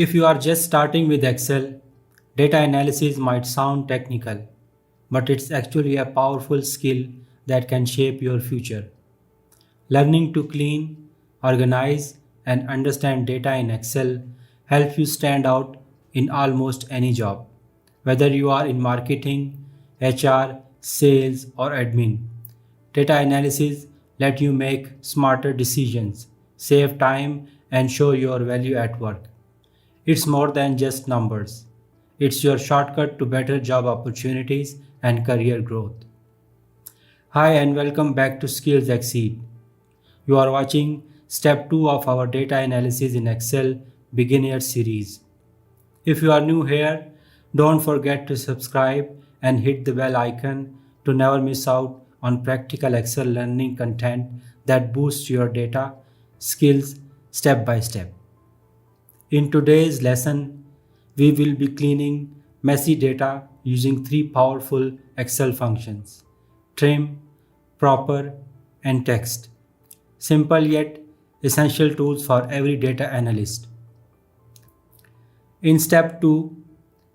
If you are just starting with Excel, data analysis might sound technical, but it's actually a powerful skill that can shape your future. Learning to clean, organize, and understand data in Excel helps you stand out in almost any job. Whether you are in marketing, HR, sales, or admin, data analysis let you make smarter decisions, save time, and show your value at work. It's more than just numbers. It's your shortcut to better job opportunities and career growth. Hi and welcome back to Skills Exceed. You are watching step 2 of our data analysis in Excel beginner series. If you are new here, don't forget to subscribe and hit the bell icon to never miss out on practical Excel learning content that boosts your data skills step by step. In today's lesson, we will be cleaning messy data using three powerful Excel functions: trim, proper, and text. Simple yet essential tools for every data analyst. In step 2,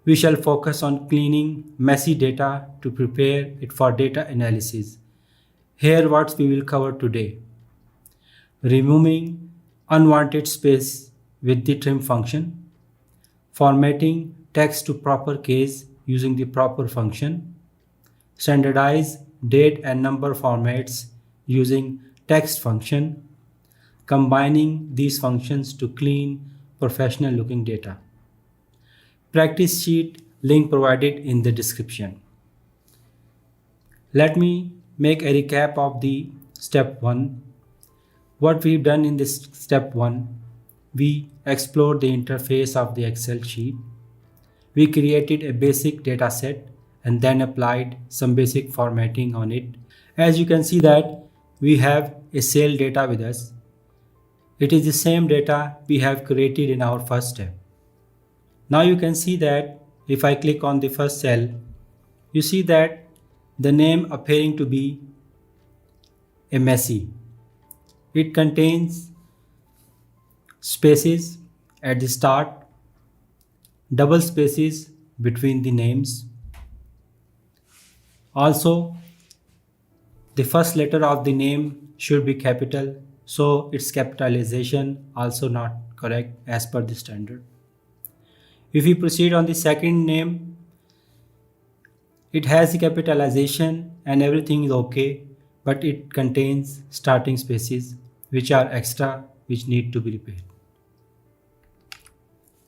we shall focus on cleaning messy data to prepare it for data analysis. Here what we will cover today: removing unwanted space with the trim function, formatting text to proper case using the proper function, standardize date and number formats using text function, combining these functions to clean professional looking data. Practice sheet link provided in the description. Let me make a recap of the step 1. What we've done in this step 1, we explored the interface of the Excel sheet. We created a basic data set and then applied some basic formatting on it. As you can see that we have a sale data with us. It is the same data we have created in our first step. Now you can see that if I click on the first cell, you see that the name appearing to be a messy. It contains spaces at the start, double spaces between the names. Also, the first letter of the name should be capital, so its capitalization also not correct as per the standard. If we proceed on the second name, it has the capitalization and everything is okay, but it contains starting spaces which are extra, which need to be repeated.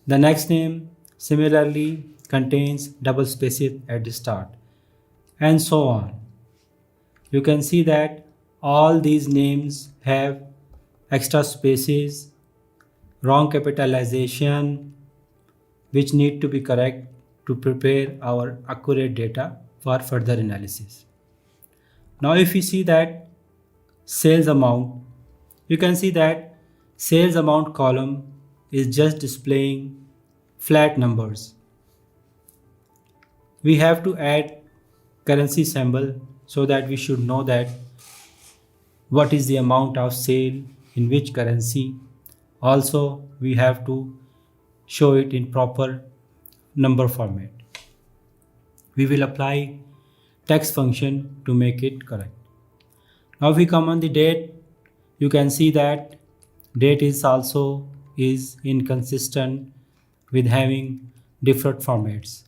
The next name similarly contains double spaces at the start, and so on. You can see that all these names have extra spaces, wrong capitalization, which need to be correct to prepare our accurate data for further analysis. Now if you see that sales amount, you can see that sales amount column is just displaying flat numbers. We have to add currency symbol so that we should know that what is the amount of sale in which currency. Also we have to show it in proper number format. We will apply text function to make it correct. Now if we come on the date, you can see that date is also inconsistent with having different formats.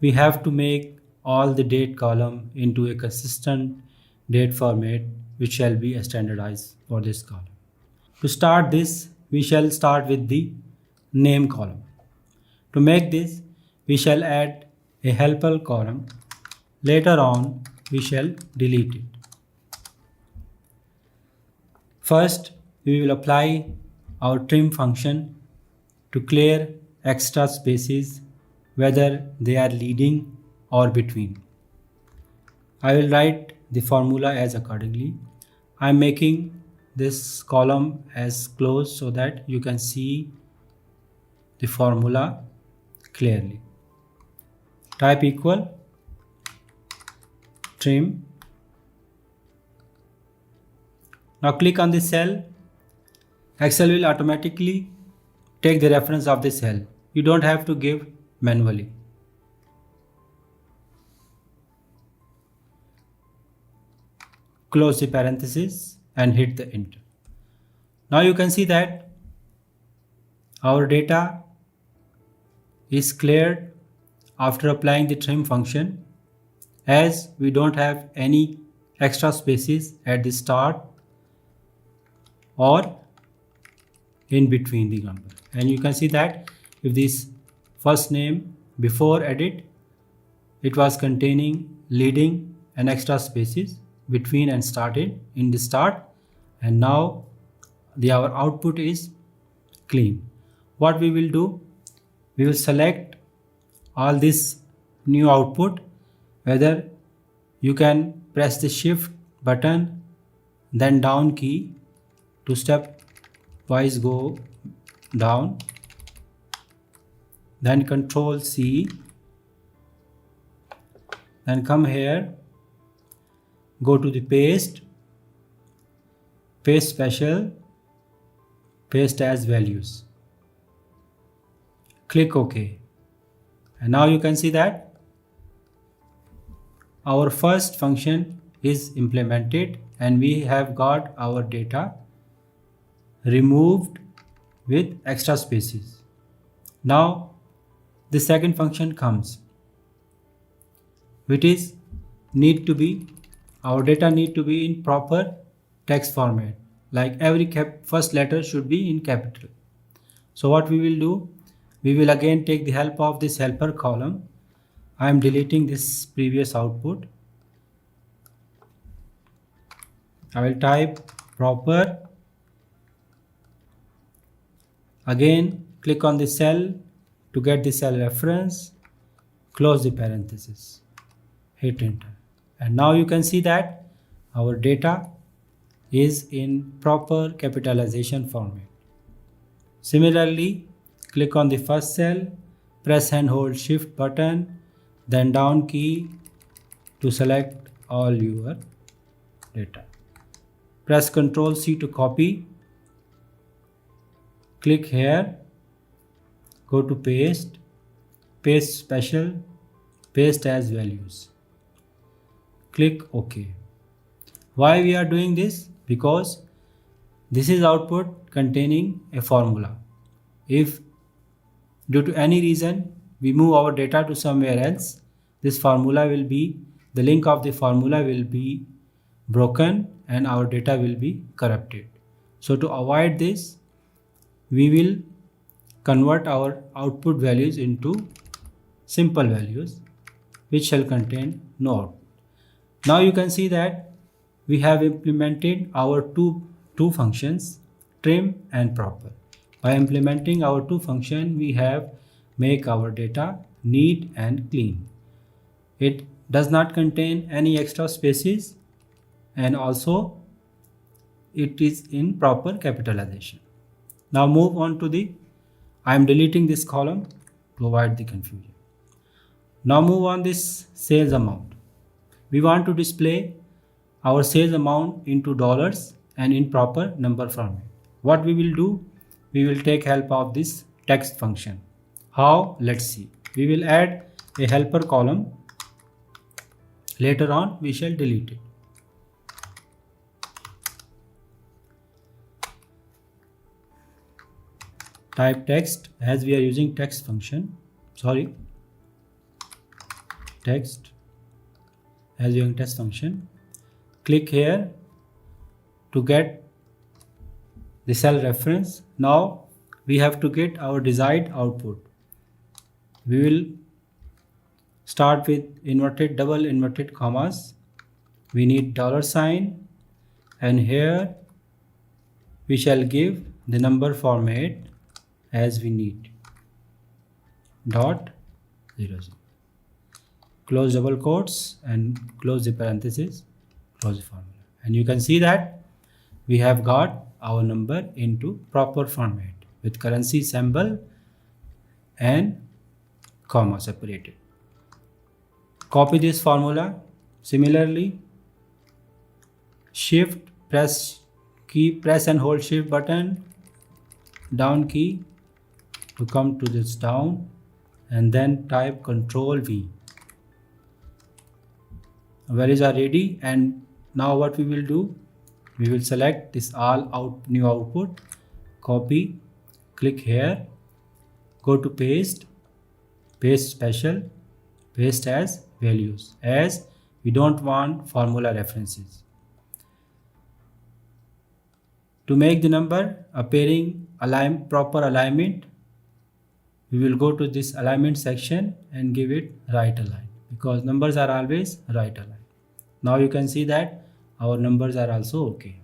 We have to make all the date column into a consistent date format, which shall be standardized for this column. To start this, we shall start with the name column. To make this, we shall add a helper column. Later on, we shall delete it. First, we will apply our trim function to clear extra spaces, whether they are leading or between. I will write the formula as accordingly. I am making this column as close so that you can see the formula clearly. Type equal trim. Now click on the cell. Excel will automatically take the reference of the cell. you don't have to give manually. Close the parenthesis and hit the enter. Now you can see that our data is cleared after applying the trim function, as we don't have any extra spaces at the start or in between the number. And you can see that if this first name before edit, it was containing leading and extra spaces between and started in the start, and now our output is clean. What we will do, we will select all this new output, whether you can press the shift button then down key to stepwise go down, then control C, then come here, go to the paste special, paste as values, click OK, and now you can see that our first function is implemented and we have got our data removed with extra spaces. Now the second function comes, which is our data need to be in proper text format, like every first letter should be in capital. So what we will do, we will again take the help of this helper column. I am deleting this previous output. I will type proper, again click on the cell to get the cell reference, close the parenthesis, hit enter, and now you can see that our data is in proper capitalization format. Similarly, click on the first cell, press and hold shift button, then down key to select all your data. Press Ctrl C to copy. Click here, go to paste special, paste as values. Click OK. Why we are doing this? Because this is output containing a formula. If due to any reason we move our data to somewhere else, this formula will be, the link of the formula will be broken and our data will be corrupted. So to avoid this, we will convert our output values into simple values which shall contain no output. Now you can see that we have implemented our two functions, trim and proper. By implementing our two functions, we have make our data neat and clean. It does not contain any extra spaces, and also it is in proper capitalization. Now move on to I am deleting this column to avoid the confusion. Now move on this sales amount. We want to display our sales amount into dollars and in proper number format. What we will do, we will take help of this text function. How? Let's see. We will add a helper column. Later on we shall delete it. Type text, as we are using text function, text as we are using text function. Click here to get the cell reference. Now we have to get our desired output. We will start with double inverted commas. We need $, and here we shall give the number format as we need, .00. Close double quotes and close the parenthesis, close the formula, and you can see that we have got our number into proper format with currency symbol and comma separated. Copy this formula. Similarly, press and hold shift button, down key to come to this down and then type Control V. Where is our ready? And now what we will do, we will select this all out new output, copy, click here, go to paste, paste special, paste as values, as we don't want formula references. To make the number appearing proper alignment, we will go to this alignment section and give it right align, because numbers are always right align. Now you can see that our numbers are also okay.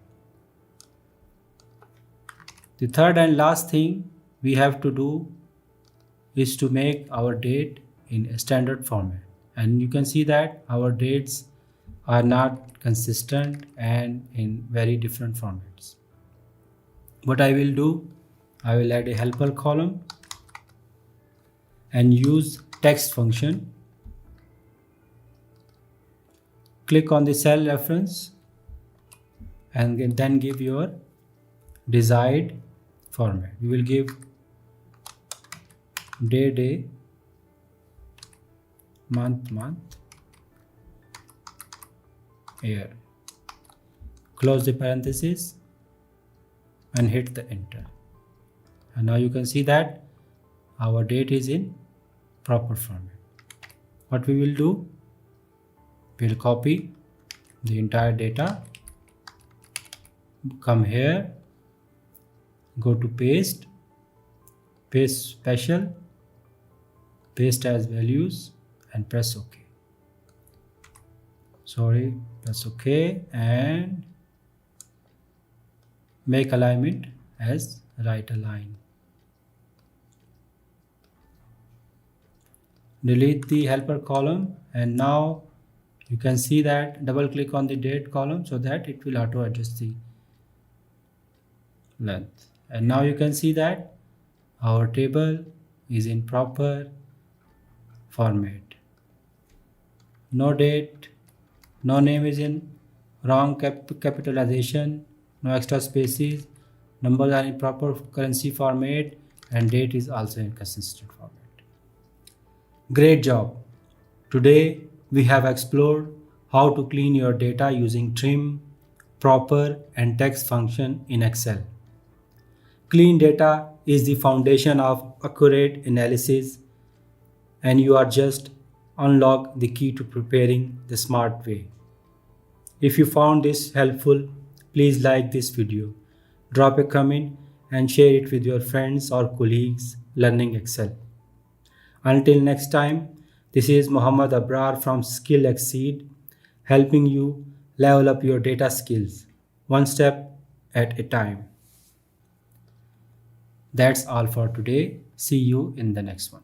The third and last thing we have to do is to make our date in a standard format, and you can see that our dates are not consistent and in very different formats. What I will do, I will add a helper column and use text function. Click on the cell reference and then give your desired format. We will give day, month, year. Close the parenthesis and hit the enter. And now you can see that our date is in proper format. What we will do, we'll copy the entire data, come here, go to paste, paste special, paste as values and press OK. Press OK and make alignment as right align. Delete the helper column, and now you can see that double click on the date column so that it will auto adjust the length. And now you can see that our table is in proper format. No date, no name is in wrong capitalization, no extra spaces, numbers are in proper currency format, and date is also in consistent format. Great job! Today we have explored how to clean your data using trim, proper, and text function in Excel. Clean data is the foundation of accurate analysis, and you are just unlock the key to preparing the smart way. If you found this helpful, please like this video, drop a comment and share it with your friends or colleagues learning Excel. Until next time, this is Muhammad Abrar from Skill Exceed, helping you level up your data skills, one step at a time. That's all for today. See you in the next one.